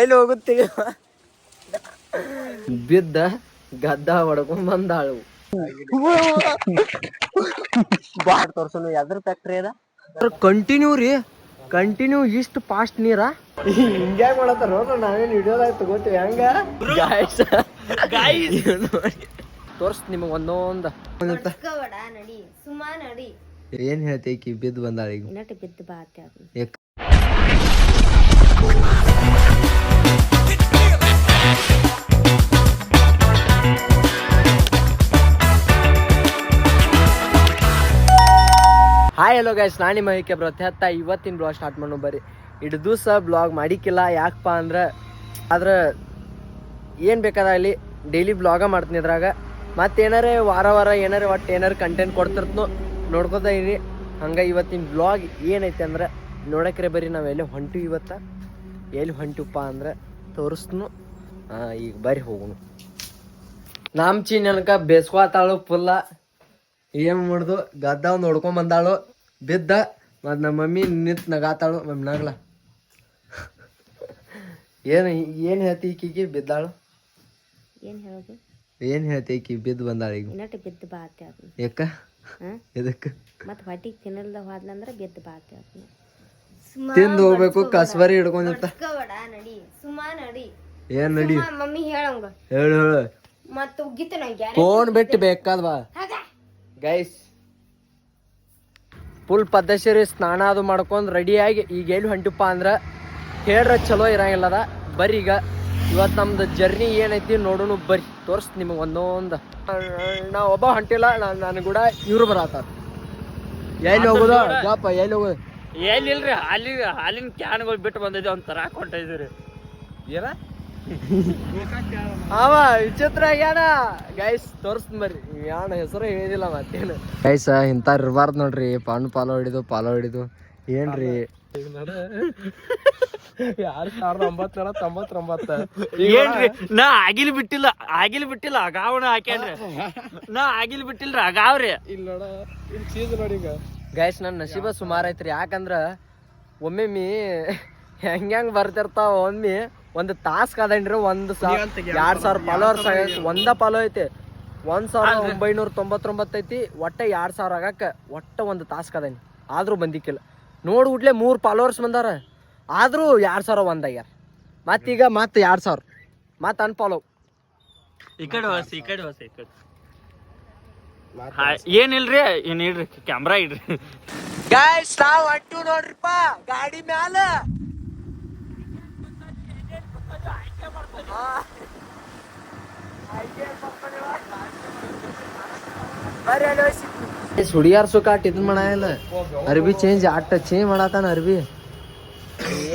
ಎಲ್ಲಿ ಹೋಗುತ್ತೆ ಬಿದ್ದ ಗದ್ದ ಹೊಡ್ಕೊಂಡ್ ಬಂದಾಳು. ಬಾಡ್ ತೋರ್ಸಲು ಯಾವ್ದ್ರ ಫ್ಯಾಕ್ಟ್ರಿ ಅದ ಕಂಟಿನ್ಯೂ ರೀ, ಕಂಟಿನ್ಯೂ ಇಷ್ಟು ಫಾಸ್ಟ್ ನೀರ ಹಿಂಗ್ಯಾಗ ಮಾಡತ್ತಾರ ನೋಡ್ರ. ನಾವೇನು ಹಿಡಿಯೋದಾಯ್ತು ತಗೋತೀವಿ ಹೆಂಗ ತೋರ್ಸ್ ನಿಮಗ್ ಒಂದೊಂದ ಏನ್ ಹೇಳ್ತೇಕಿ ಬಿದ್ದು ಬಂದಾಳ ಈಗ. ಬಿದ್ದು ಬಾ ಹಾಯ್ ಹಲೋ ಗೈಸ್, ನಾನು ನಿಮ್ಮ ಹಿಕೆ ಬ್ರೊತ್ತ ಇವತ್ತಿನ ಬ್ಲಾಗ್ ಸ್ಟಾರ್ಟ್ ಮಾಡೋ ಬರ್ರಿ. ಇಡು ದಿವಸ ಬ್ಲಾಗ್ ಮಾಡಿಕ್ಕಿಲ್ಲ, ಯಾಕಪ್ಪ ಅಂದ್ರೆ ಆದ್ರೆ ಏನು ಬೇಕಾದಾಗಲಿ ಡೈಲಿ ಬ್ಲಾಗ ಮಾಡ್ತೀನಿ. ಇದ್ರಾಗ ಮತ್ತೇನಾರೇ ವಾರ ಏನಾರೇ ಒಟ್ಟು ಏನಾರು ಕಂಟೆಂಟ್ ಕೊಡ್ತಿರ್ತನೋ ನೋಡ್ಕೋತಾ ಇರಿ. ಹಂಗೆ ಇವತ್ತಿನ ಬ್ಲಾಗ್ ಏನೈತೆ ಅಂದ್ರೆ ನೋಡಕ್ರೆ ಬರ್ರಿ. ನಾವು ಎಲ್ಲಿ ಹೊಂಟಿವಿ ಇವತ್ತು, ಎಲ್ಲಿ ಹೊಂಟಿವಪ್ಪ ಅಂದ್ರೆ ತೋರಿಸ್ನು. ಈಗ ಬರ್ರಿ ಹೋಗೋಣ. ನಾಮ್ಚಿ ನನಕ ಬೇಸ್ಕೊತಾಳು ಫುಲ್ಲ. ಏನು ಮಾಡ್ದು ಗದ್ದ ಒಂದು ಹೊಡ್ಕೊಂಡ್ ಬಂದಾಳು, ಬಿದ್ದ. ಮತ್ತು ನಮ್ಮ ಮಮ್ಮಿ ನಿಂತು ನಗಾತಾಳು. ಮಮ್ಮಿ ನಗ್ಲ ಏನು ಹೇಳ್ತಿ ಈಕಿಗೆ ಬಿದ್ದಾಳು? ಏನು ಹೇಳ್ತಿ ಈಕಿ ಬಿದ್ದು ಬಂದಾಳ ಈಗ? ಬಿದ್ದು ಬಾತೆ ಯಾಕ ಎದಕ್ಕೆ? ಮತ್ತು ಹೊಟ್ಟಿಗೆ ತಿನ್ನಲ್ದ ಹೋದ್ಲಂದ್ರೆ ಬಿದ್ದು ಬಾತೆ ತಿಂದು ಹೋಗ್ಬೇಕು. ಕಸ್ಬರಿ ಹಿಡ್ಕೊಂಡಿರ್ತ. ಏನ್ ನಡಿ ಮಮ್ಮಿ ಹೇಳಂಗ ಹೇಳು ಹೇಳು. ಫೋನ್ ಬಿಟ್ಟು ಬೇಕಾದ್ವಾ ಗೈಸ್? ಫುಲ್ ಪದ್ಧತಿ ಸ್ನಾನ ಅದು ಮಾಡ್ಕೊಂಡು ರೆಡಿಯಾಗಿ ಈಗ ಎಲ್ಲಿ ಹೊಂಟಿಪ್ಪ ಅಂದ್ರೆ ಹೇಳ್ರ ಚಲೋ ಇರಂಗಿಲ್ಲದ. ಬರ್ರಿ ಈಗ ಇವತ್ತು ನಮ್ದು ಜರ್ನಿ ಏನೈತಿ ನೋಡೋಣ ಬರ್ರಿ. ತೋರಿಸ್ ನಿಮಗೆ ಒಂದೊಂದು. ನಾ ಒಬ್ಬ ಹೊಂಟಿಲ್ಲ, ನಾನು ಕೂಡ ಇವ್ರು ಬರತ್ತಾರ. ಎಲ್ಲಿ ಹೋಗುದ ಗಾಪ? ಎಲ್ಲಿ ಹೋಗುದು? ಎಲ್ಲಿಲ್ರಿ, ಹಾಲಿನ ಕ್ಯಾನ್ಗಳು ಬಿಟ್ಟು ಬಂದಿದ್ದೆ, ಒಂಥರ ಕೊಂಡಿದ್ರಿ. ಏನ ಅವ ವಿಚಿತ್ರ ಆಗ್ಯಾನ ಗೈಸ್. ತೋರಿಸ್ತೀನಿ ಬರ್ರಿ. ಯಾಣ ಹೆಸರು ಹೇಳಿದಿಲ್ಲ ಮತ್ತೇನು ಗೈಸ್. ಇಂಥ ಇರ್ಬಾರ್ದು ನೋಡ್ರಿ. ಪಾಲೋ ಹಿಡಿದು ಏನ್ರಿ 2099 ಏನ್ರಿ? ನಾ ಆಗಿಲ್ ಬಿಟ್ಟಿಲ್ಲ ಅಗಾವಣ ಹಾಕ್ಯಾನ್ರಿ. ನಾ ಆಗಿಲ್ ಬಿಟ್ಟಿಲ್ರಿ ಅಗಾವ್ರಿ. ಇಲ್ಲ ನೋಡಿ ಗೈಸ್, ನನ್ನ ನಸೀಬ ಸುಮಾರು ಐತ್ರಿ. ಯಾಕಂದ್ರ ಒಮ್ಮೆ ಹೆಂಗ್ ಬರ್ತಿರ್ತಾವ. ಒಮ್ಮೆ ಒಂದು ತಾಸ್ ಕಾದನ್ರಿ 2,000 ಫಾಲೋವರ್ಸ್ ಒಂದ ಫಾಲೋ ಐತಿ. 1,999 ಐತಿ. ಒಟ್ಟ 2,000 ಆಗಕ್ಕ ಒಟ್ಟ ಒಂದು ತಾಸ್ ಕಾದನಿ. ಆದ್ರೂ ಬಂದಿಕ್ಕಿಲ್ಲ. ನೋಡ್ಬಿಟ್ಲೆ 3 ಫಾಲೋವರ್ಸ್ ಬಂದಾರ, ಆದ್ರೂ 2,000 ಒಂದಾಗ್ಯಾರ. ಮತ್ತೀಗ ಮತ್ತೆ 2,000 ಮತ್ ಅನ್ಫಾಲೋ. ಈ ಕಡೆ ಏನಿಲ್ರಿ, ಏನ್ ಇಡ್ರಿ ಕ್ಯಾಮ್ರಾ ಇಡ್ರಿ. ಗೈಸ್ ನಾವ್ ಅಂಟು ನೋಡ್ರಿಪ್ಪ ಗಾಡಿ ಮ್ಯಾಲ. ಹುಡಿಯಾರ್ ಸುಕಾಟ್ ಇದನ್ ಮಾಡಲ್ಲ. ಅರ್ಬಿ ಚೇಂಜ್ ಮಾಡತಾನ ಅರ್ಬಿ.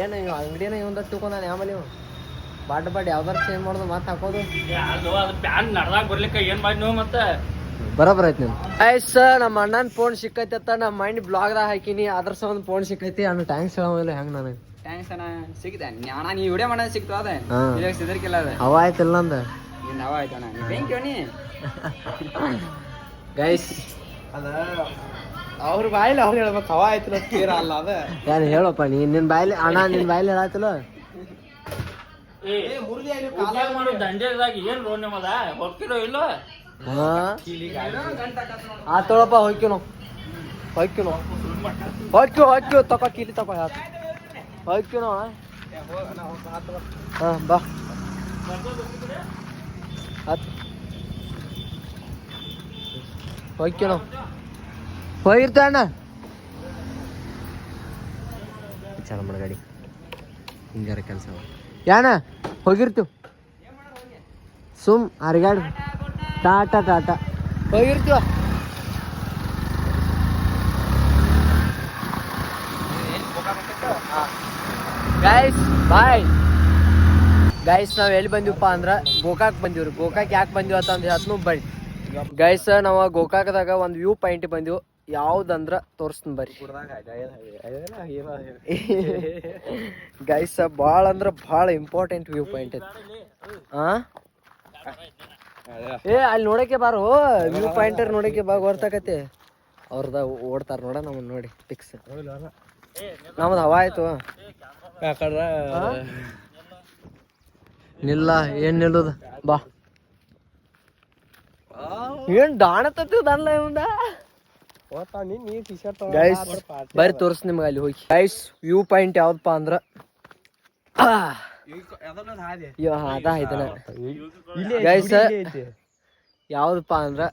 ಏನ ಅಂಗಡಿನ ಇವಂದ ತಿಳ್ಕೊಂಡ ಆಮೇಲೆ ಬಾಡ್ ಯಾವ್ದಾರ ಚೇಂಜ್ ಮಾಡೋದು ಮತ್ ಹಾಕೋದು. ಪ್ಯಾನ್ ನಡ್ದಾಗ ಬರ್ಲಿಕ್ಕ ಏನ್ ಮಾಡಿ ನೀವು ಮತ್ತೆ ಬರೋಬರ್ ಐತಿ. ಐಸ್ ನಮ್ಮ ಅಣ್ಣನ ಫೋನ್ ಸಿಕ್ಕೈತಿ ಅಂತ ನಮ್ಮ ಮೈಂಡ್ ಬ್ಲಾಗ್ದಾಗ ಹಾಕಿನಿ. ಅದ್ರ ಸಂಬಂಧ ಫೋನ್ ಸಿಕ್ಕೈತಿ. ಅವ್ನು ಟ್ಯಾಂಕ್ಸ್ ಹೇಳೋಲ್ಲ ಹೆಂಗ್ ನನಗೆ. ಥ್ಯಾಂಕ್ಸ್ ಅಣ್ಣ, ಸಿಕ್ಕಿದೆ ಅಣ್ಣ. ನೀ ವಿಡಿಯೋ ಮಾಡೋದು ಸಿಕ್ತು ಅದ ಸಿದರ್ಕಿಲ್ಲ ಅದ ಅವ ಆಯ್ತಿಲ್ಲ ಅಂದ. ಅವ ಆಯ್ತಣ್ಣ, ಥ್ಯಾಂಕ್ ಯು. ನೀ ಗೈಸ್ ಅದ ಅವ್ರ ಬಾಯಿಲಿ ಅವ್ರು ಹೇಳ್ಬೇಕು. ಅವ ಆಯ್ತಿಲ್ಲ ತೀರ ಅಲ್ಲ ಅದ. ಯಾರು ಹೇಳಪ್ಪ ನೀ ನಿನ್ ಬಾಯಿಲಿ ಅಣ್ಣ, ನಿನ್ ಬಾಯಿಲಿ ಹೇಳಾತಿಲ್ಲ. ದಂಡೆದಾಗ ಏನ್ ರೋಡ್ ನಿಮ್ಮದ ಹೋಗ್ತಿರೋ ಇಲ್ಲೋ? ಆತೋಳಪ್ಪ ಹೋಯ್ಕಿನೋ ತಕೋ ಕೀಲಿ ತಕೋ ಹೋಯ್ಕಿನೋ. ಬಾ ಹೋಯ್ಕಿನೋ ಹೋಗಿರ್ತ ಅಣ್ಣ. ಚಾಲ ಮಾಡ ಗಾಡಿ ಹಿಂಗಾರ ಕೆಲಸ ಯಾಣ ಹೋಗಿರ್ತೀವಿ. ಸುಮ್ ಹರಿಗಾಡ್ ಟಾಟಾ ಹೋಗಿರ್ತೀವ. Guys bye. ಗೈಸ್ ನಾವ್ ಎಲ್ಲಿ ಬಂದಿವಪ್ಪ ಅಂದ್ರ ಗೋಕಾಕ್ ಬಂದಿವ್ರಿ. ಗೋಕಾಕ್ ಯಾಕೆ ಬಂದಿವ ಅಂತ ಹೇಳ್ತನು ಬರ್ರಿ. ಗೈಸ್ ನಾವು ಗೋಕಾಕದಾಗ ಒಂದು ವ್ಯೂ ಪಾಯಿಂಟ್ ಬಂದಿವು. ಯಾವ್ದಂದ್ರ ತೋರಿಸ್ತೀನಿ ಬರ್ರಿ. ಗೈಸ್ ಭಾಳ ಅಂದ್ರ ಭಾಳ ಇಂಪಾರ್ಟೆಂಟ್ ವ್ಯೂ ಪಾಯಿಂಟ್ ಐತಿ. ಅಲ್ಲಿ ನೋಡಕ್ಕೆ ಬಾರು ವ್ಯೂ ಪಾಯಿಂಟರ್ ನೋಡಕ್ಕೆ ಬಾ ಗೊತ್ತಾಕತಿ. ಅವ್ರದ ಓಡ್ತಾರ ನೋಡ ನಮ್ಮನ್ನ ನೋಡಿ ಫಿಕ್ಸ್. ನಮ್ದು ಹವಾ ಆಯ್ತು. ನಿಲ್ಲ ಏನ್ ನಿಲ್ಲುದ ಬಾ ಏನ್ ಡಾಣತಲ್ಲ ಇವಂದ ಗೈಸ್ ಬರ್ರಿ ತೋರ್ಸ್ ನಿಮ್ಗೆ ಅಲ್ಲಿ ಹೋಗಿ ಗೈಸ್ ವ್ಯೂ ಪಾಯಿಂಟ್ ಯಾವ್ದಪ್ಪ ಅಂದ್ರ ಅದ ಐತನ ಗೈಸ್ ಯಾವ್ದಪ್ಪ ಅಂದ್ರ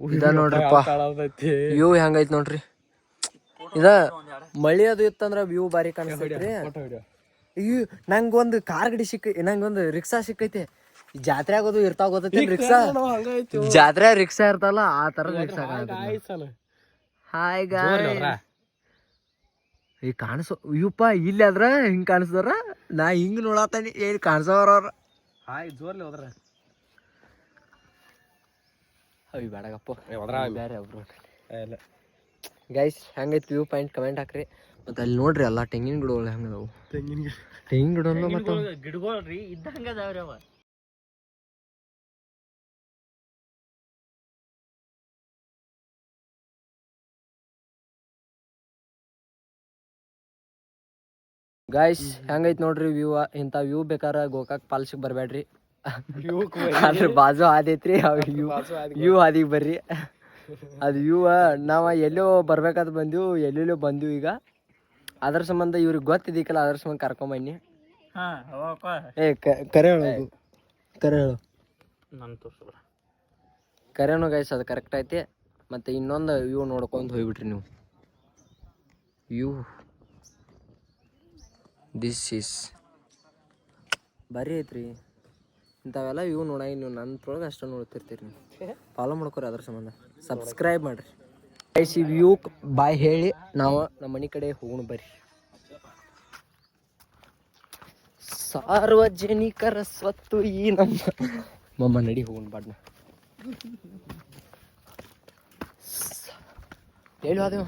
ಇದ ನೋಡ್ರಿಪ್ಪ ವ್ಯೂ ಹೆಂಗೈತ್ ನೋಡ್ರಿ ಇದ ಮಳಿ ಅದು ಇತ್ತಂದ್ರ ವ್ಯೂ ಬಾರಿ ಕಾಣಿಸ್ತೈತ್ರಿ ಅಯ್ಯೋ ನಂಗೊಂದು ಕಾರ್ ಗಡಿ ನಂಗೊಂದು ರಿಕ್ಷಾ ಸಿಕ್ಕೈತಿ ಜಾತ್ರೆ ಆಗೋದು ಇರ್ತಾವ ಗೊತ್ತೈತಿ ರಿಕ್ಷಾ ಜಾತ್ರೆ ರಿಕ್ಷಾ ಇರ್ತಾವಲ್ಲ ಆ ತರ ರಿಕ್ಷಾ ಹಾಯ್ ಗಾಯ್ ಈಗ ಕಾಣಿಸೋ ಇವ್ಪ ಇಲ್ಲಿ ಆದ್ರ ಹಿಂಗ್ ಕಾಣಿಸ್ತಾರ ನಾ ಹಿಂಗ್ ನೋಡತಾನಿ ಏನ್ ಕಾಣಿಸೋರ ಹಾಯ್ ಜೋರ್ಲಿ ಹೋದ್ರ ಅವಿ ಬೇಡಗಪ್ಪ ಬೇರೆ ಒಬ್ರು ಗೈಸ್ ಹೆಂಗೈತಿ ವ್ಯೂ ಪಾಯಿಂಟ್ ಕಮೆಂಟ್ ಹಾಕ್ರಿ ಮತ್ತೆ ಅಲ್ಲಿ ನೋಡ್ರಿ ಎಲ್ಲ ತೆಂಗಿನ ಗಿಡಗಳು ಹೆಂಗದಾವು ತೆಂಗಿನ ಗಿಡ ಮತ್ತೆ ಗಿಡಗಳ್ರಿ ಇದ್ದಂಗ ಅದಾವ್ರಿ ಅವ ಗೈಸ್ ಹೆಂಗೈತ್ ನೋಡ್ರಿ ವ್ಯೂ ಇಂಥ ವ್ಯೂ ಬೇಕಾರ ಗೋಕಾಕ್ ಪಾಲ್ಸಿಗೆ ಬರ್ಬೇಡ್ರಿ ಅದ್ರ ಬಾಜು ಹಾದೈತ್ರಿ ವ್ಯೂ ಹಾದಿಗೆ ಬರ್ರಿ ಅದು ವ್ಯೂ ನಾವ ಎಲ್ಲೋ ಬರ್ಬೇಕಾದ್ ಬಂದಿವ್ ಎಲ್ಲೆಲ್ಲೋ ಬಂದಿವ್ ಈಗ ಅದ್ರ ಸಂಬಂಧ ಇವ್ರಿಗೆ ಗೊತ್ತಿದ್ದೀಕಲ್ಲ ಅದ್ರ ಸಂಬಂಧ ಕರ್ಕೊಂಬನ್ನಿ ಏ ಕರೆ ಹೇಳೋದು ಕರೆ ಹೇಳು ಕರೆನೋ ಗೈಸ್ ಅದು ಕರೆಕ್ಟ್ ಐತಿ ಮತ್ತೆ ಇನ್ನೊಂದು ವ್ಯೂ ನೋಡ್ಕೊಂಡು ಹೋಗ್ಬಿಟ್ರಿ ನೀವು ವ್ಯೂ ದಿಸ್ ಈಸ್ ಬರೀ ಐತ್ರಿ ಇಂಥವೆಲ್ಲ ವ್ಯೂ ನೋಡಾಗಿ ನೀವು ನನ್ನ ಪ್ರೊಳಗೆ ಅಷ್ಟು ನೋಡ್ತಿರ್ತೀರಿ ನೀವು ಫಾಲೋ ಮಾಡ್ಕೊರಿ ಅದ್ರ ಸಂಬಂಧ ಸಬ್ಸ್ಕ್ರೈಬ್ ಮಾಡ್ರಿ ಗೈಸ್ ಈ ವ್ಯೂ ಬಾಯ್ ಹೇಳಿ ನಾವು ನಮ್ಮ ಮನೆ ಕಡೆ ಹೋಗೋಣ ಬರ್ರಿ ಸಾರ್ವಜನಿಕರ ಸ್ವತ್ತು ಈ ನಮ್ಮ ನಡಿ ಹೋಗೋಣ ಬಾಡ್ನ ಹೇಳಿ ಅದೇವ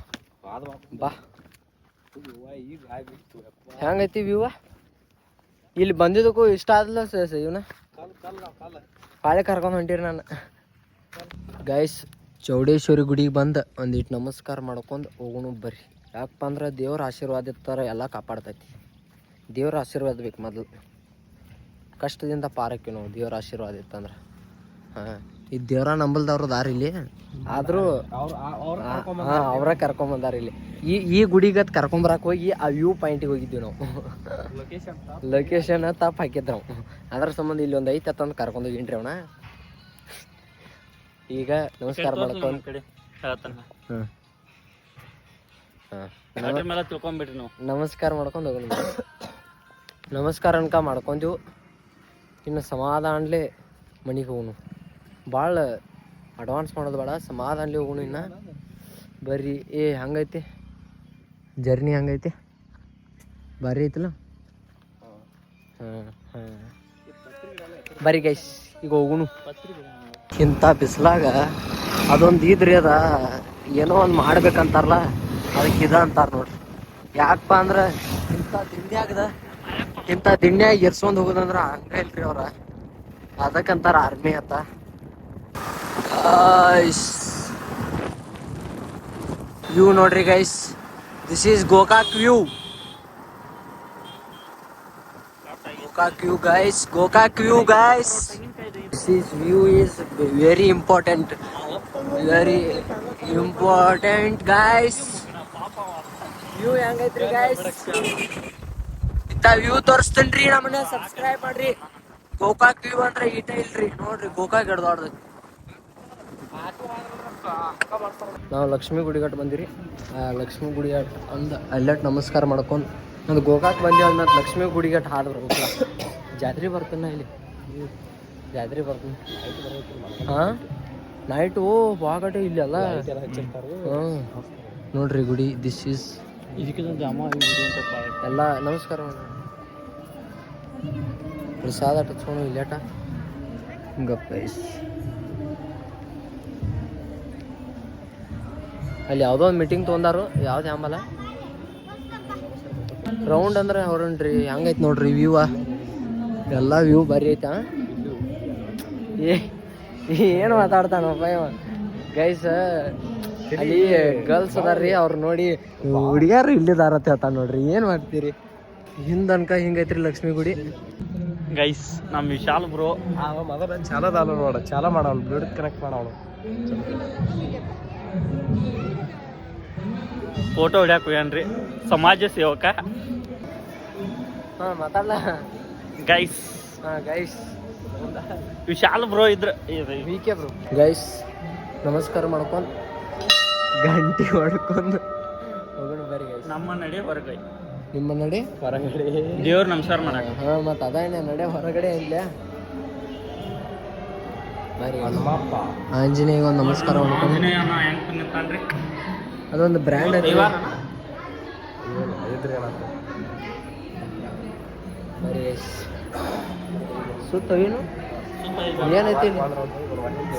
ಬಾ ಹೆಂಗೈತಿ ವ್ಯೂ ಇಲ್ಲಿ ಬಂದಿದ್ದಕ್ಕೂ ಇಷ್ಟ ಆದ್ಲ ಇವನ ಪಾಳೆ ಕರ್ಕೊಂಡು ಹೊಂಟಿರಿ ನಾನು ಗೈಸ್ ಚೌಡೇಶ್ವರಿ ಗುಡಿಗೆ ಬಂದು ಒಂದಿಟ್ಟು ನಮಸ್ಕಾರ ಮಾಡ್ಕೊಂಡು ಹೋಗೋಣ ಬರ್ರಿ ಯಾಕಪ್ಪ ಅಂದ್ರೆ ದೇವ್ರ ಆಶೀರ್ವಾದ ಇರ್ತಾರ ಎಲ್ಲ ಕಾಪಾಡ್ತೈತಿ ದೇವ್ರ ಆಶೀರ್ವಾದ ಬೇಕು ಮೊದಲು ಕಷ್ಟದಿಂದ ಪಾರಕ್ಕೆ ನಾವು ದೇವ್ರ ಆಶೀರ್ವಾದ ಇತ್ತಂದ್ರೆ ಹಾಂ ಈ ದೇವ್ರ ನಂಬಲ್ದವ್ರು ದಾರಿ ಇಲ್ಲಿ ಆದರೂ ಅವ್ರ ಕರ್ಕೊಂಬಂದಾರ ಇಲ್ಲಿ ಈ ಗುಡಿಗತ್ ಕರ್ಕೊಂಬರಕ್ಕೆ ಹೋಗಿ ಆ ವ್ಯೂ ಪಾಯಿಂಟಿಗೆ ಹೋಗಿದ್ವಿ ನಾವು ಲೊಕೇಶನ್ ತಪ್ಪು ಹಾಕಿದ್ರು ನಾವು ಅದ್ರ ಸಂಬಂಧ ಇಲ್ಲಿ ಒಂದು ಐತೆ ತಂದು ಕರ್ಕೊಂಡು ಹೋಗಿನ್ರಿ ಅವನ ಈಗ ನಮಸ್ಕಾರ ಮಾಡ್ಕೊಂಡು ನಮಸ್ಕಾರ ಮಾಡ್ಕೊಂಡು ಹೋಗೋಣ ನಮಸ್ಕಾರ ಅನ್ಕ ಮಾಡ್ಕೊಂಡ್ವು ಇನ್ನು ಸಮಾಧಾನಲೇ ಮನೆಗೆ ಹೋಗೋಣ ಭಾಳ ಅಡ್ವಾನ್ಸ್ ಮಾಡೋದು ಬೇಡ ಸಮಾಧಾನಲೇ ಹೋಗೋಣ ಇನ್ನು ಬರ್ರಿ ಏ ಹಂಗೈತಿ ಜರ್ನಿ ಹಂಗೈತಿ ಭಾರಿ ಐತಿಲ್ಲ ಬರ್ರಿ ಗೈಸ್ ಈಗ ಹೋಗುನು ಇಂಥ ಬಿಸಿಲಾಗ ಅದೊಂದು ಇದ್ರಿ ಅದ ಏನೋ ಒಂದು ಮಾಡ್ಬೇಕಂತಾರಲ್ಲ ಅದಕ್ಕೆ ಇದ ಅಂತಾರ ನೋಡ್ರಿ ಯಾಕಪ್ಪ ಅಂದ್ರೆ ಇಂಥ ದಿಣ್ಯಾಗ ಎರ್ಸ್ಕೊಂಡ್ ಹೋಗೋದಂದ್ರ ಹಂಗ ಇಲ್ರಿ ಅವ್ರ ಅದಕ್ಕಂತಾರ ಆರ್ಮಿ ಅಂತ ವ್ಯೂ ನೋಡ್ರಿ guys this is Gokak view Gokak view guys this is view is very important guys view ಹೆಂಗೈತ್ರಿ ಗೈಸ್ ಇಂಥ ವ್ಯೂ ತೋರಿಸ್ತೇನ್ರಿ ನಮ್ಮನ್ನ ಸಬ್ಸ್ಕ್ರೈಬ್ ಮಾಡ್ರಿ ಗೋಕಾಕ್ ವ್ಯೂ ಅಂದ್ರೆ ಈಟ ಇಲ್ರಿ ನೋಡ್ರಿ ಗೋಕಾಕ್ ಹಿಡ್ದೋಡ್ದು ನಾವು ಲಕ್ಷ್ಮೀ ಗುಡಿಗಟ್ಟು ಬಂದಿರಿ ಲಕ್ಷ್ಮೀ ಗುಡಿಗಟ್ಟು ಅಂದ ಅಲ್ಲಟ್ ನಮಸ್ಕಾರ ಮಾಡ್ಕೊಂಡು ನಂದು ಗೋಕಾಕ್ ಬಂದಿ ಅಂದ್ ಲಕ್ಷ್ಮೀ ಗುಡಿಗಟ್ಟು ಹಾದು ಬರ್ಬೇಕಲ್ಲ ಜಾತ್ರೆ ಬರ್ತಾನೆ ಇಲ್ಲಿ ಜಾತ್ರೆ ಬರ್ತೀನಿ ಹಾಂ ನೈಟು ಬಾಗಟೆ ಇಲ್ಲಿ ಅಲ್ಲ ಹಾಂ ನೋಡ್ರಿ ಗುಡಿ ದಿಸ್ ಈಸ್ ಎಲ್ಲ ನಮಸ್ಕಾರ ಪ್ರಸಾದ ಟಚ್ಕೊಂಡು ಇಲ್ಲೇಟ ಗಪ್ಪೈಸ್ ಅಲ್ಲಿ ಯಾವುದೋ ಒಂದು ಮೀಟಿಂಗ್ ತೊಗೊಂಡಾರು ಯಾವ್ದು ಆಂಬಲ್ಲ ರೌಂಡ್ ಅಂದ್ರೆ ಹೊರನ್ರಿ ಹೆಂಗೈತೆ ನೋಡ್ರಿ ವ್ಯೂ ಎಲ್ಲ ವ್ಯೂ ಬರೀ ಐತಾ ಏನು ಮಾತಾಡ್ತಾನಪ್ಪ ಇವ ಗೈಸ್ ಅಲ್ಲಿ ಗರ್ಲ್ಸ್ ಅದಾರ್ರಿ ಅವ್ರು ನೋಡಿ ಹುಡುಗ್ಯಾರು ಇಲ್ಲಿದಾರ ಅಂತ ಹೇಳ್ತಾನೆ ನೋಡ್ರಿ ಏನು ಮಾಡ್ತೀರಿ ಹಿಂದನ್ಕ ಹಿಂಗೈತ್ರಿ ಲಕ್ಷ್ಮಿ ಗುಡಿ. ಗೈಸ್ ನಮ್ಮ ವಿಶಾಲ್ ಬ್ರೋ ಮೊದಲ ಚಾಲದ ನೋಡ ಚಾಲ ಮಾಡೋನು ಬ್ಲೂಟೂತ್ ಕನೆಕ್ಟ್ ಮಾಡೋನು. ಫೋಟೋ ಹೊಡ್ಯಾಕ ಹೋಗ್ಯಾನ್ರಿ ಸಮಾಜ ಸೇವಕ. ಹಾ ಮಾತಾಡ್ಲ ಗೈಸ್ ಹಾ ಗೈಸ್ ವಿಶಾಲ್ ಬ್ರೋ ಇದ್ರ ವಿಕೆ ಬ್ರೋ. ಗೈಸ್ ನಮಸ್ಕಾರ ಮಾಡ್ಕೊಂಡು ಗಂಟೆ ಹೊಡ್ಕೊಂಡು ಹೋಗೋಣ ಬರ್ರಿ ಗೈಸ್. ನಮ್ಮ ನಡೆ ಹೊರಗೈ ನಿಮ್ಮ ನಡೆ ಹೊರಗಡೆ ದೇವ್ರ ನಮಸ್ಕಾರ ಮಾಡಾಕ. ಹಾ ಮತ್ತ ಅದೇನೆ ನಡೆ ಹೊರಗಡೆ ಇಲ್ಲ ಬರ್ರಿ. ಹನುಮಪ್ಪ ಆಂಜನೇಯ ಒಂದು ನಮಸ್ಕಾರ ಮಾಡ್ಕೊಂಡು ಆಂಜನೇಯನ ಹೆಂಗ್ ನಿಂತಾನ್ರಿ ಅದೊಂದು ಬ್ರ್ಯಾಂಡ್ ಐತಿ. ಇದ್ರಿ ಏನಾದ್ರು ಬರ್ರಿ ಗೈಸ್. ಸುತ್ತ ಏನು ಏನೈತಿ ಇಲ್ಲಿ?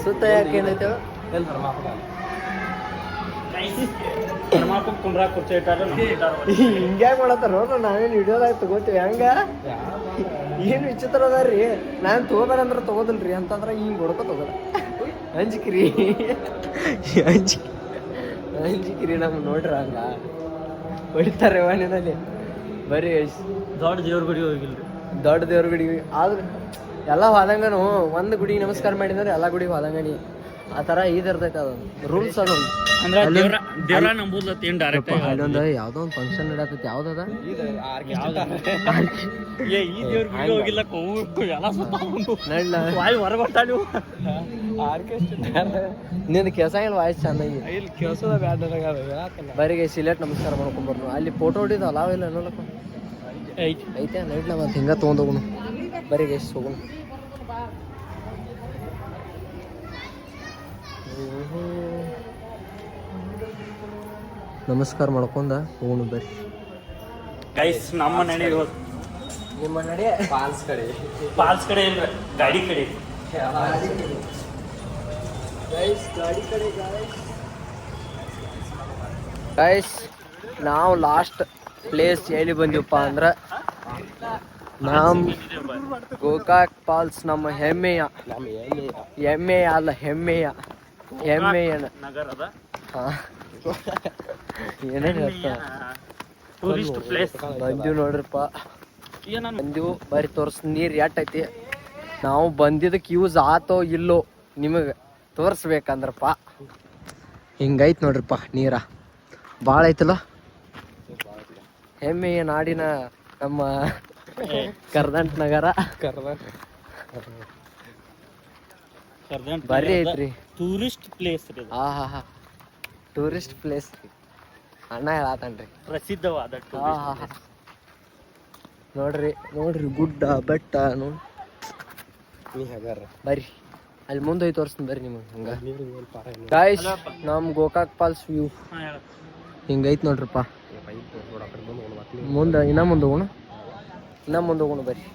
ಸುತ್ತ ಯಾಕೆ ಏನೈತೆ ಹೇಳು? ಎಲ್ಲಿ ಹನುಮಪ್ಪ ಹನುಮಪ್ಪ ಕುಂಡ್ರಾ ಕುರ್ಚಿ ಇಟ್ಟಾರ ಹಿಂಗ್ಯಾಗ ಮಾಡತ್ತಾರ ನೋಡ್ರಿ. ನಾವೇನು ಹಿಡಿಯೋದಾಗ ತಗೋತೀವಿ ಹಂಗ ಏನು ವಿಚಿತ್ರ ಅದಾರ್ರಿ. ನಾನು ತಗೋಬೇಡ ಅಂದ್ರೆ ತಗೋದಿಲ್ರಿ ಅಂತಂದ್ರೆ ಹಿಂಗೆ ಹೊಡ್ಕೊ ತಗೋದ ಅಂಜಿಕ್ರಿ ಅಂಜಿಕ್ರಿ ನಮ್ಗೆ ನೋಡ್ರಿ ಹಂಗ ಹೊಡಿತಾರೆ ವಾಣಿನಲ್ಲಿ. ಬರೀ ದೊಡ್ಡ ದೇವ್ರ ಗುಡಿ ಹೋಗಿಲ್ರಿ. ದೊಡ್ಡ ದೇವ್ರ ಗುಡಿ ಆದ್ರೆ ಎಲ್ಲ ಹೋದಂಗನು ಒಂದು ಗುಡಿಗೆ ನಮಸ್ಕಾರ ಮಾಡಿದ್ರೆ ಎಲ್ಲ ಗುಡಿಗೆ ಹೋದಂಗನಿ ಆ ಥರ ಇದಿರ್ತೈತೆ. ಅದೊಂದು ರೂಲ್ಸ್ ಅದೊಂದು. ಅಂದ್ರೆ ದೇವ್ರ ನಂಬುದತ್ ಏನ್ ಡೈರೆಕ್ಟ್ ಅಲ್ಲೊಂದು ಯಾವುದೋ ಒಂದು ಫಂಕ್ಷನ್ ನಡತೈತಿ. ಯಾವ್ದದ ಏ ಈ ದೇವ್ರ ಗುಡಿ ಹೋಗಿಲ್ಲ ಕೋವು ಎಲ್ಲ ನಡ್ಲ ವಾಯ್ ಹೊರಗೊಟ್ಟಾಡಿ ನಿಂದು ಕೆಲಸ ಇಲ್ಲ ವಾಯ್ಸ್ ಚೆನ್ನಾಗಿ ಇಲ್ಲಿ ಕೆಲಸದ ಬ್ಯಾಡ ಯಾಕಲ್ಲ ಬರಿಗೆ ಸಿಲೆಟ್ ನಮಸ್ಕಾರ ಮಾಡ್ಕೊಂಬರ್ನು. ಅಲ್ಲಿ ಫೋಟೋ ಹೊಡಿದ ಅಲಾವ ಇಲ್ಲ ನೋಡಪ್ಪ ಐತಿ ಐತೆ ನೈಟ್ಲ ಮತ್ತೆ ಹಿಂಗೆ ತೊಗೊಂಡೋಗುನು. ಬರಿಗೆ ಎಷ್ಟು ಹೋಗುನು. ನಮಸ್ಕಾರ ಮಾಡ್ಕೊಂಡ ಹೋಗುನು ಬರ್ರಿ. ಗೈಸ್ ನಮ್ಮ ನಡೆ ನಿಮ್ಮ ನಡೆ ಫಾಲ್ಸ್ ಕಡೆ ಪಾಲ್ಸ್ ಕಡೆ ಇಲ್ಲ ಗಾಡಿ ಕಡೆ. ಗೈಸ್ ನಾವು ಲಾಸ್ಟ್ ಪ್ಲೇಸ್ ಎಲ್ಲಿ ಬಂದಿವಪ್ಪ ಅಂದ್ರೆ ನಮ್ಮ ಗೋಕಾಕ್ ಫಾಲ್ಸ್. ನಮ್ಮ ಹೆಮ್ಮೆಯ ಹೆಮ್ಮೆಯ ಅಲ್ಲ ಹೆಮ್ಮೆಯ ನಗರದ ಹಾ ಏನೇನು ಹೇಳ್ತಾ ಟೂರಿಸ್ಟ್ ಪ್ಲೇಸ್ ಬಂದೀವಿ ನೋಡ್ರಿಪ್ಪ. ಏನನ್ನ ಬಂದೀವು ಬರೀ ತೋರ್ಸ್ ನೀರು ಎಟ್ಟೈತಿ. ನಾವು ಬಂದಿದ್ದಕ್ಕೆ ಯೂಸ್ ಆತೋ ಇಲ್ಲೋ ನಿಮಗೆ ತೋರಿಸ್ಬೇಕಂದ್ರಪ್ಪ. ಹಿಂಗೈತೆ ನೋಡ್ರಿಪ್ಪ ನೀರ ಭಾಳ ಐತಲ್ಲ. ಹೆಮ್ಮೆಯ ನಾಡಿನ ನಮ್ಮ ಕರ್ನಾಟಕ ನಗರ ಬರ್ರಿ ಐತ್ರಿ. ಟೂರಿಸ್ಟ್ ಪ್ಲೇಸ್ ರೀ ಹಾ ಹಾ ಹಾ ಟೂರಿಸ್ಟ್ ಪ್ಲೇಸ್ ರೀ ಅಣ್ಣ ಹೇಳತ್ತನ್ರಿ. ಪ್ರಸಿದ್ಧವಾದ ಹಾ ಹಾ ಹಾ ನೋಡ್ರಿ ನೋಡ್ರಿ ಗುಡ್ಡ ಬೆಟ್ಟ ನೋಡಿ ನೀ ಹೇಗಾರ ಬರ್ರಿ ಅಲ್ಲಿ ಮುಂದೆ ಹೋಗಿ ತೋರಿಸ್ತೀನಿ ಬರ್ರಿ ನಿಮಗೆ. ಹಂಗ ಗಾಯ್ಸ್ ನಮ್ಮ ಗೋಕಾಕ್ ಫಾಲ್ಸ್ ವ್ಯೂ ಹಿಂಗೈತೆ ನೋಡ್ರಿಪ್ಪ. ಮುಂದೆ ಇನ್ನ ಮುಂದೆ ಹೋಗೋಣ ಬರ್ರಿ.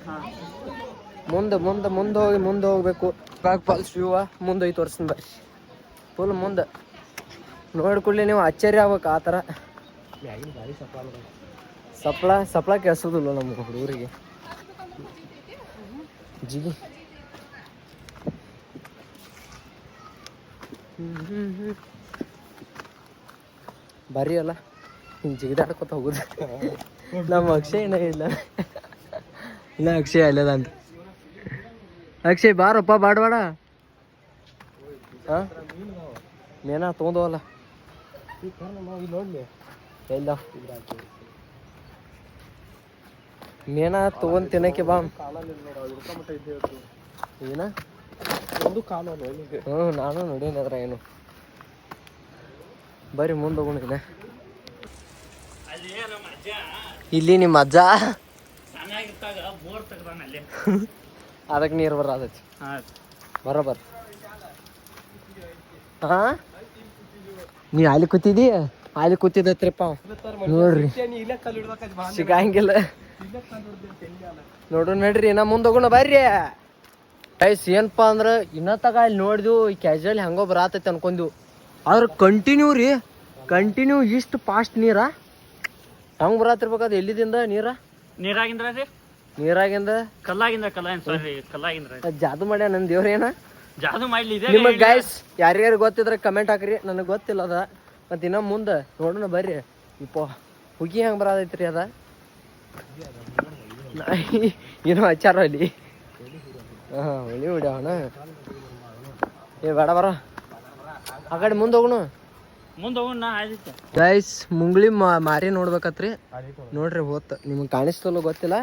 ಮುಂದೆ ಹೋಗ್ಬೇಕು. ಗೋಕಾಕ್ ಫಾಲ್ಸ್ ವ್ಯೂ ಮುಂದೆ ಹೋಗಿ ತೋರಿಸ್ತೀನಿ ಬರ್ರಿ. ಫುಲ್ ಮುಂದೆ ನೋಡ್ಕೊಳ್ಳಿ ನೀವು ಆಶ್ಚರ್ಯ ಆಗ್ಬೇಕು ಆ ಥರ. ಸಪ್ಳ ಕೆಲ್ಸೋದಿಲ್ಲ ನಮ್ಮ ಹುಡುಗರಿಗೆ ಜಿಗಿ. ಬರ್ರಿ ಅಲ್ಲ ಹಿಂಗೆ ಜಿಗಿದಾಡ್ಕೊತ ಹೋಗುದು. ನಮ್ಮ ಅಕ್ಷಯ್ ಏನ ಇಲ್ಲ ಇನ್ನ ಅಕ್ಷಯ್ ಅಲ್ಲದಂತ. ಅಕ್ಷಯ್ ಬಾರಪ್ಪ ಬಾಡ್ಬೇಡ. ಹಾಂ ಮೇನಾ ತೊಗೊಂಡವಲ್ಲ ಎಲ್ಲ ಮೇನಾ ತೊಗೊಂಡ್ ತಿನ್ನಕ್ಕೆ ಬಾ. ಏನ ಒಂದು ಕಾಲ ಹ್ಞೂ ನಾನು ನೋಡೀನಿ ಅದ್ರ ಏನು. ಬರ್ರಿ ಮುಂದೆ ಹೋಗೋಣ. ಇಲ್ಲಿ ನಿಮ್ಮ ಅಜ್ಜ ಅದಕ್ಕೆ ನೀರು ಬರತೈತಿ ಬರೋಬರ್. ಹಾ ನೀ ಅಲ್ಲಿ ಕೂತಿದ್ದಿ ಅಲ್ಲಿ ಕೂತಿದ್ದತ್ರಿಪ್ಪ ನೋಡ್ರಿ ಸಿಗಂಗಿಲ್ಲ. ನೋಡ್ರಿ ನಡ್ರಿ ನಾ ಮುಂದೆ ಹೋಗೋಣ ಬರ್ರಿ. ಗೈಸ್ ಏನಪ್ಪ ಅಂದ್ರೆ ಇನ್ನ ತಗ ಇಲ್ಲಿ ನೋಡಿದ್ವು ಈ ಕ್ಯಾಜುವಲ್ ಹೆಂಗೋ ಬರತೈತಿ ಅನ್ಕೊಂಡ್ವು. ಆದ್ರೆ ಕಂಟಿನ್ಯೂ ಇಷ್ಟು ಫಾಸ್ಟ್ ನೀರ ಹೆಂಗೆ ಬರತ್ತಿರ್ಬೇಕದು ಎಲ್ಲಿದಿಂದ ನೀರಾಗಿಂದ ಕಲ್ಲಾಗಿಂದ್ರ ಜಾದು ಮಾಡ್ಯ ನನ್ನ ದೇವ್ರೇನ ಜಾದು ಮಾಡ್ಲಿ. ನಿಮಗೆ ಗೈಸ್ ಯಾರ್ಯಾರು ಗೊತ್ತಿದ್ರೆ ಕಮೆಂಟ್ ಹಾಕ್ರಿ. ನನಗೆ ಗೊತ್ತಿಲ್ಲ ಅದ. ಮತ್ತು ಇನ್ನ ಮುಂದೆ ನೋಡೋಣ ಬರ್ರಿ. ಇಪ್ಪ ಹುಗಿ ಹೆಂಗೆ ಬರತೈತ್ರಿ ಅದ ಏನೋ ಹಚ್ಚಾರ ಅಲ್ಲಿ. ಹಾಂ ಒಲಿ ಹೊಡ್ಯಾವಣ. ಏ ಬೇಡ ಬರ ಆ ಕಡೆ ಮುಂದೆ ಹೋಗೋಣ. ಮುಂದೆ ಹೋಗೋಣ. ನಾ ಆಯ್ತು ಗೈಸ್ ಮುಂಗ್ಳಿ ಮಾರಿ ನೋಡ್ಬೇಕತ್ರಿ. ನೋಡ್ರಿ ಹೋತ್ ನಿಮ್ಗೆ ಕಾಣಿಸ್ತಲ್ಲ ಗೊತ್ತಿಲ್ಲ,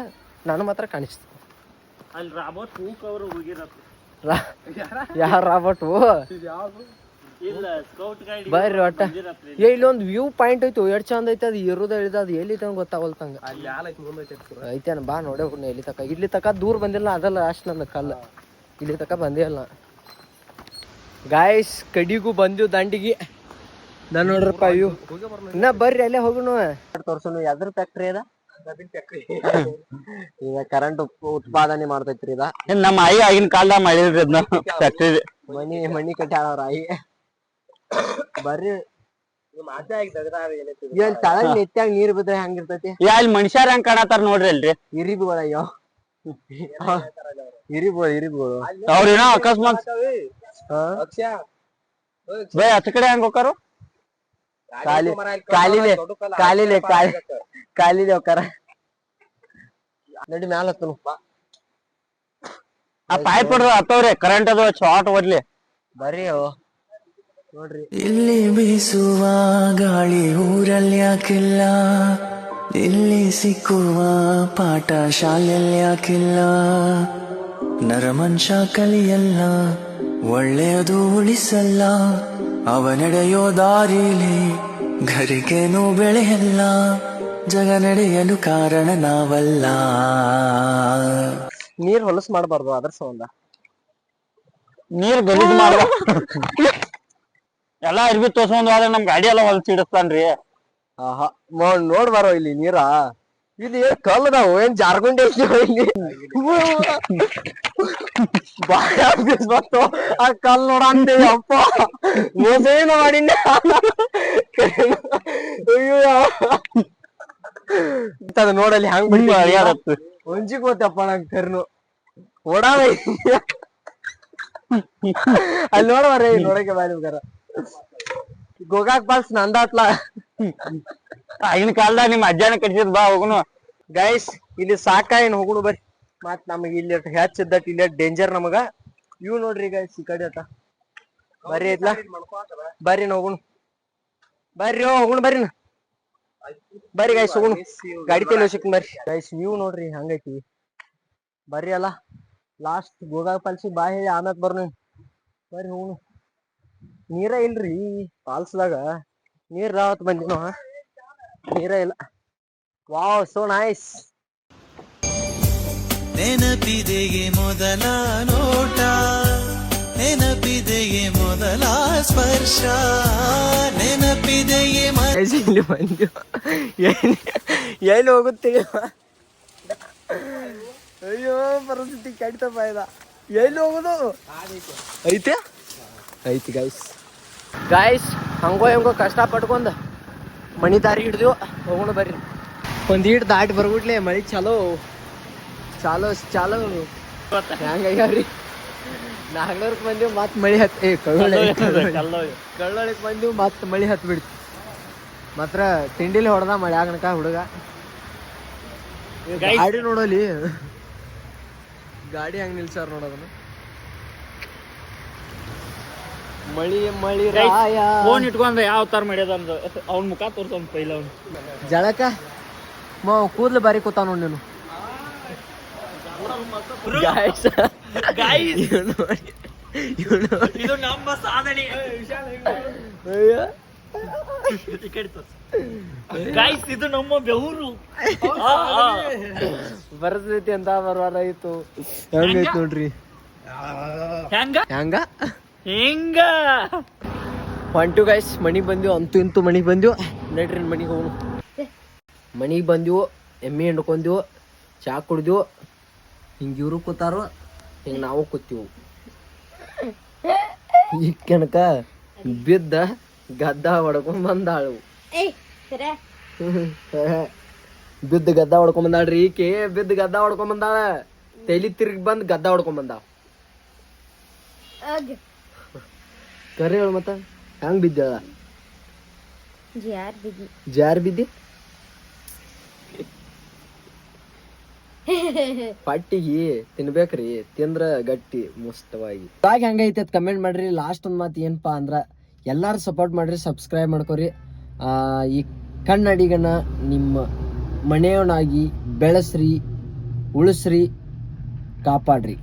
ನಾನು ಮಾತ್ರ ಕಾಣಿಸ್ತು. ಅಲ್ಲಿ ರಾಬರ್ಟ್ ಹೂಕ್ ಅವರು ಹೋಗಿರತ್ತ. ಯಾರ ರಾಬರ್ಟ್ ಇಲ್ಲ ಸ್ಕೌಟ್ ಗೈಡ್ ಬರ್ರಿ ಒಟ್ಟ. ಏ ಇಲ್ಲೊಂದು ವ್ಯೂ ಪಾಯಿಂಟ್ ಐತಿ, ಎಷ್ಟು ಚಂದ ಐತೆ. ಅದು ಇರೋದ ಇಳಿದ ಅದು ಎಲ್ಲಿ ತನಕ ಗೊತ್ತಾಗಲ್ತಂಗ ಐತೇನ. ಬಾ ನೋಡೇ ಹುಡ್ನ ಎಲ್ಲಿ ತಕ. ಇಲ್ಲಿ ತಕ ದೂರ ಬಂದಿಲ್ಲ, ಅದಲ್ಲ ಅಷ್ಟು ನನ್ನ ಕಲ್ಲ. ಇಲ್ಲಿ ತಕ ಬಂದೇ ಇಲ್ಲ. ಗಾಯ್ಸ್ ಕಡಿಗೂ ಬಂದಿವ್ ದಂಡಿಗೆ. ನಾನು ನೋಡ್ರಪ್ಪ ವ್ಯೂ. ಇನ್ನ ಬರ್ರಿ ಅಲ್ಲೇ ಹೋಗುನು ತೋರ್ಸುನು. ಯಾವ್ದ್ರ ಫ್ಯಾಕ್ಟ್ರಿ ಅದ? ಈಗ ಕರೆಂಟ್ ಉತ್ಪಾದನೆ ಮಾಡ್ತೈತ್ರಿ ಇದ. ನಮ್ಮ ಆಯಿ ಆಗಿನ ಕಾಲದಾಗ ಮಾಡಿದ್ರಿ ಅದನ್ನ ಫ್ಯಾಕ್ಟ್ರಿ. ಮನಿ ಕಟ್ಟಾಳ ಅವ್ರ ಆಯಿ. ಬರ್ರಿ ಏನ್ ತಳಗ್ ನೆತ್ತಾಗ ನೀರ್ ಬಿದ್ರೆ ಹಂಗಿರ್ತೈತಿ. ಅಲ್ಲಿ ಮನುಷ್ಯರ ಹೆಂಗ್ ಕಾಣತಾರ ನೋಡ್ರಿ ಅಲ್ರಿ. ಇರಿಬೋಳ ಅಯ್ಯೋ ಇರಿಬೋಳು ಅವ್ರೇನೋ ಅಕಸ್ಮಾತ್ ಬೈ ಆಚ ಕಡೆ ಹೆಂಗ್ ಹೋಗಾರು. ಕಾಲಿಲೆ ಹೋಗಾರ. ನಡಿ ಮ್ಯಾಲ ಹತ್ತನು. ಆ ಪಾಯ್ಪ್ ಹೊಡ್ದ ಹತ್ತವ್ರಿ ಕರೆಂಟ್ ಅದು ಶಾರ್ಟ್ ಓದ್ಲಿ. ಬರ್ರಿ ನೋಡ್ರಿ. ಇಲ್ಲಿ ಬೀಸುವ ಗಾಳಿ ಊರಲ್ಲಿ ಯಾಕಿಲ್ಲ, ಇಲ್ಲಿ ಸಿಕ್ಕುವ ಪಾಠ ಶಾಲೆಯಲ್ಲಿ ಯಾಕಿಲ್ಲ. ನರಮನುಷ್ಯ ಕಲಿಯಲ್ಲ, ಒಳ್ಳೆಯದು ಉಳಿಸಲ್ಲ. ಅವ ನಡೆಯೋ ದಾರಿಲಿ ಘರಿಗೇನು ಬೆಳೆಯಲ್ಲ. ಜಗ ನಡೆಯಲು ಕಾರಣ ನಾವಲ್ಲ. ನೀರ್ ಹೊಲಸ್ ಮಾಡ್ಬಾರ್ದು, ಅದ್ರ ಸಂಬಂಧ. ನೀರ್ ಗಲೀಜ್ ಮಾಡುವ ಎಲ್ಲಾ ಅರ್ಬಿ ತೋರ್ಸ್ಕೊಂಡ್ ಹೋದ್ರೆ ನಮ್ ಗಾಡಿ ಎಲ್ಲ ಹೊಲಸ್ ಇಡಸ್ತಾನ್ರಿ. ಆಹಾ ನೋಡ್ಬಾರೋ ಇಲ್ಲಿ ನೀರ. ಇಲ್ಲಿ ಏನ್ ಕಲ್ಲದಾವು, ಏನ್ ಜಾರ್ಗುಂಡೆ ಇಲ್ಲಿ. ಬಂತು ಆ ಕಲ್ ನೋಡ ಅಂತೇಳಿ ಅಪ್ಪ ಮೋಸ ಏನು ಮಾಡಿನ. ಅಯ್ಯೋ ಅದ ನೋಡಲ್ಲಿ ಹಂಗ್ ಬಿಡಿ ಒಂಜಿಗ್ ಗೊತ್ತಪ್ಪ ನಂಗೆ ಕರ್ನು ಓಡಾವ. ಅಲ್ಲಿ ನೋಡವ್ರಿ ನೋಡಕ್ಕೆ ಬಾರಿ ಗೋಕಾಕ್ ಪಾಲ್ಸ್ ನಂದಾತ್ಲ. ಆಗಿನ ಕಾಲದಾಗ ನಿಮ್ ಅಜ್ಜಾನ ಕಟ್ಸಿದ್ ಬಾ ಹೋಗುನು. ಗೈಸ್ ಇಲ್ಲಿ ಸಾಕ ಏನ್ ಹೋಗುಣ ಬರ್ರಿ. ಮತ್ ನಮಗ್ ಇಲ್ಲಿ ಹೆಚ್ಚಿದ್ದಟ್ ಇಲ್ಲಿ ಡೇಂಜರ್ ನಮಗ. ಇವ್ ನೋಡ್ರಿ ಗೈಸ್ ಈ ಕಡೆ ಆತ ಬರ್ರಿ ಐತ್ಲಾ. ಬರ್ರಿ ಹೋಗುಣ ಬರ್ರಿ ಹೋಗುಣ ಬರ್ರಿ. ಬರ್ರಿ ಗೈಸ್ ಹೋಗುಣ. ಗಾಡಿ ತೇಲಿ ಸಿಕ್ ಬರ್ರಿ ಗೈಸ್. ವ್ಯೂ ನೋಡ್ರಿ ಹಂಗೈತಿ. ಬರ್ರಿ ಅಲ್ಲ ಲಾಸ್ಟ್ ಗೋಕಾಕ್ ಪಾಲ್ಸಿ ಬಾ ಹೇಳಿ ಆಮ್ಯಾಕ್ ಬರ್ನು. ಬರ್ರಿ ಹೋಗುಣ. ನೀರ ಇಲ್ರಿ ಫಾಲ್ಸ್ದಾಗ. ನೀರ್ ರಾವತ್ ಬಂದಿನೋ ನೀರ ಇಲ್ಲ. Wow so nice. ನೆನಪಿದೆಯೇ ಮೊದಲ ನೋಟ, ನೆನಪಿದೆಯೇ ಮೊದಲ ಸ್ಪರ್ಶ, ನೆನಪಿದೆಯೇ ಇಲ್ಲಿ ಬಂದು ಎಲ್ಲಿ ಹೋಗುತ್ತೆ. ಅಯ್ಯೋ ಪರಿಸ್ಥಿತಿ ಕೆಟ್ಟಪ್ಪ ಇದ. ಎಲ್ಲಿ ಹೋಗುದು ಐತೆ ಐತಿ ಗಾಯ್ಸ್ ಹಂಗೋ ಕಷ್ಟ ಪಟ್ಕೊಂಡ ಮಣಿ ದಾರಿ ಹಿಡ್ದು ಹೋಗೋಣ ಬರ್ರಿ. ಒಂದ್ ಈಟ್ ದಾಟಿ ಬರ್ಬಿಡ್ಲಿ ಮಳಿ ಚಾಲೋ ಹೆಂಗಾಗ್ಯಾವ್ರಿ. ನಾಗ್ನೂರ್ಕ್ ಬಂದಿವ್ ಮತ್ ಮಳಿ ಕಳ್ಳೊಳಕ್ ಬಂದಿವ್ ಮತ್ ಮಳಿ ಹತ್ ಬಿಡ್ತಿ. ಮಾತ್ರ ತಿಂಡಿಲಿ ಹೊಡೆದ ಮಳೆ ಆಗಣಕ ಹುಡುಗ. ಗಾಡಿ ನೋಡಲಿ ಗಾಡಿ ಹೆಂಗ್ ನಿಲ್ಸಾರ ನೋಡೋದನ್ನ. ಮಳಿ ರಾಯ ಫೋನ್ ಇಟ್ಕೊಂಡ ಯಾವ ತರ ಮಾಡ್ಯದ ಅಂದ ಅವ್ನ ಮುಖ ತೋರ್ಸೋನ್ ಪೈಲ. ಅವ್ನು ಜಳಕ ಕೂದ್ಲು ಬಾರಿ ಕೂತಾವ ನೋಡ್ ನೀನು. ಇದು ನಮ್ಮ ಸಾಧನೆ. ಗೈಸ್ ಇದು ನಮ್ಮ ಬೆವರು. ಪರಿಸ್ಥಿತಿ ಅಂತ ಬರವಾರಾಯ್ತು. ಹೆಂಗೈತ್ ನೋಡ್ರಿ ಹೆಂಗ ಹೊಂಟು ಗೈಸ್. ಮನಿಗ್ ಬಂದಿವ್ ಅಂತೂ ಇಂತೂ ಮನಿಗ್ ಬಂದಿವ್. ನಡ್ರಿ ಮನಿಗ್ ಹೋಗೋಣ. ಮನಿಗ್ ಬಂದಿವು, ಎಮ್ಮೆ ಹಿಂಡ್ಕೊಂದಿವು, ಚಾ ಕುಡ್ದಿವು. ಹಿಂಗ ಇವ್ರು ಕೂತಾರು, ಹಿಂಗ ನಾವು ಕೂತೀವು. ಈ ಕನಕ ಬಿದ್ದ ಗದ್ದ ಹೊಡ್ಕೊಂಡ್ ಬಂದಾಳು. ಬಿದ್ದ ಗದ್ದ ಹೊಡ್ಕೊಂಡ್ ಬಂದಾಳ್ರಿ ಈಕೆ. ಬಿದ್ದ ಗದ್ದ ಹೊಡ್ಕೊಂಡ್ ಬಂದಾಳ. ತೈಲಿ ತಿರ್ಗಿ ಬಂದ್ ಗದ್ದ ಹೊಡ್ಕೊಂಡ್ ಬಂದಾಳ. ಕರೆ ಹೇಳು ಮತ್ತ ಹೆಂಗ್ ಬಿದ್ದಾಳ? ಜಾರ್ ಬಿದ್ದಿ. ಪಟ್ಟಿಗೆ ತಿನ್ಬೇಕ್ರಿ, ತಿಂದ್ರ ಗಟ್ಟಿ ಮುಸ್ತವಾಗಿ. ಬ್ಲಾಗ್ ಹೆಂಗೈತೆ ಕಮೆಂಟ್ ಮಾಡ್ರಿ. ಲಾಸ್ಟ್ ಒಂದ್ ಮಾತು ಏನಪ್ಪಾ ಅಂದ್ರ ಎಲ್ಲಾರು ಸಪೋರ್ಟ್ ಮಾಡ್ರಿ, ಸಬ್ಸ್ಕ್ರೈಬ್ ಮಾಡ್ಕೊರಿ. ಈ ಕನ್ನಡಿಗನ ನಿಮ್ಮ ಮನೆಯವನಾಗಿ ಬೆಳೆಸ್ರಿ, ಉಳಿಸ್ರಿ, ಕಾಪಾಡ್ರಿ.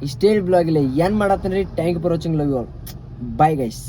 ಇಷ್ಟೇ ಬ್ಲಾಗ್ ಇಲ್ಲ ಏನ್ ಮಾಡತ್ತೇನ್ರಿ. Thank you for watching. Love you all. Bye guys.